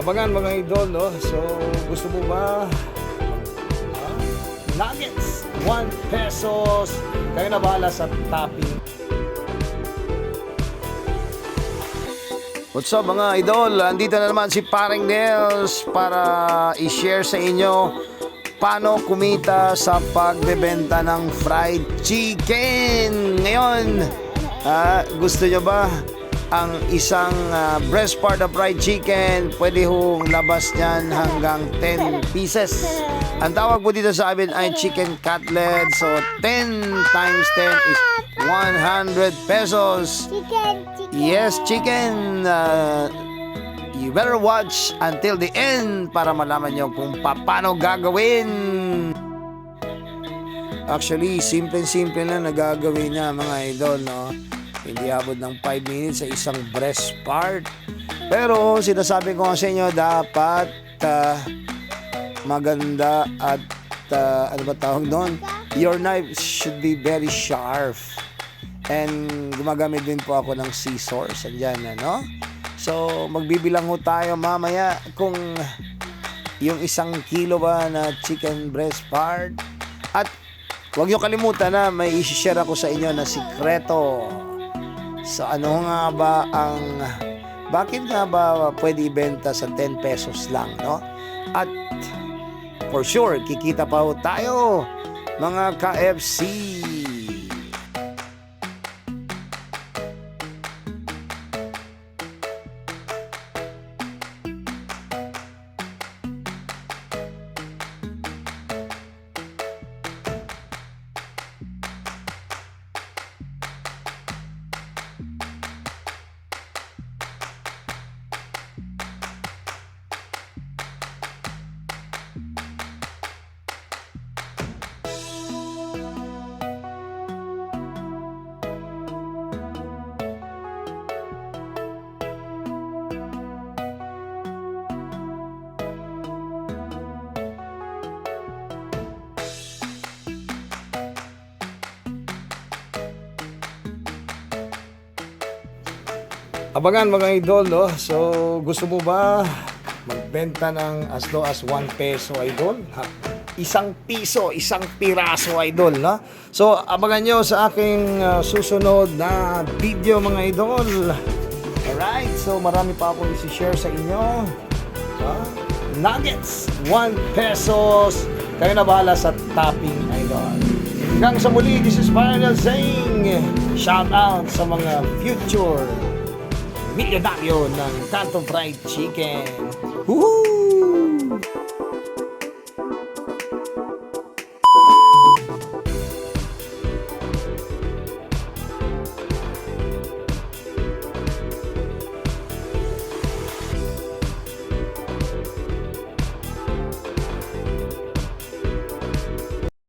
Abangan mga idol, no? So, gusto mo ba? Nuggets, 1 pesos. Kayo na bahala sa topping. What's up mga idol? Andito na naman si Paring Nels para i-share sa inyo paano kumita sa pagbebenta ng fried chicken. Ngayon, gusto nyo ba ang isang breast part of fried chicken? Pwede hong labas niyan hanggang 10 pieces. Ang tawag po dito sa amin ay chicken cutlet. So 10 times 10 is 100 pesos. Yes, chicken. You better watch until the end para malaman nyo kung paano gagawin. Actually, simple-simple na nagagawin niya mga idol, no? Hindi abot ng 5 minutes sa isang breast part. Pero sinasabi ko sa inyo, dapat maganda at ano ba tawag doon? Your knife should be very sharp. And gumagamit din po ako ng scissors. Andyan, no? So, magbibilang ho tayo mamaya kung yung 1 kilo ba na chicken breast part. At huwag nyo kalimutan na may isi-share ako sa inyo na sikreto. So, ano nga ba ang... Bakit nga ba pwede ibenta sa 10 pesos lang, no? At for sure, kikita pa ho tayo, mga ka-FC. Abangan mga idol, no? So, gusto mo ba magbenta ng as low as 1 peso, idol? 1 piso, 1 piraso, idol, no? So, abangan nyo sa aking susunod na video, mga idol. Alright, so marami pa akong isi-share sa inyo. Nuggets, 1 pesos. Kayo na bahala sa topping, idol. Hanggang sa muli, this is Paring Nels saying, shout out sa mga future milyonaryo ng Canton Fried Chicken. Woohoo!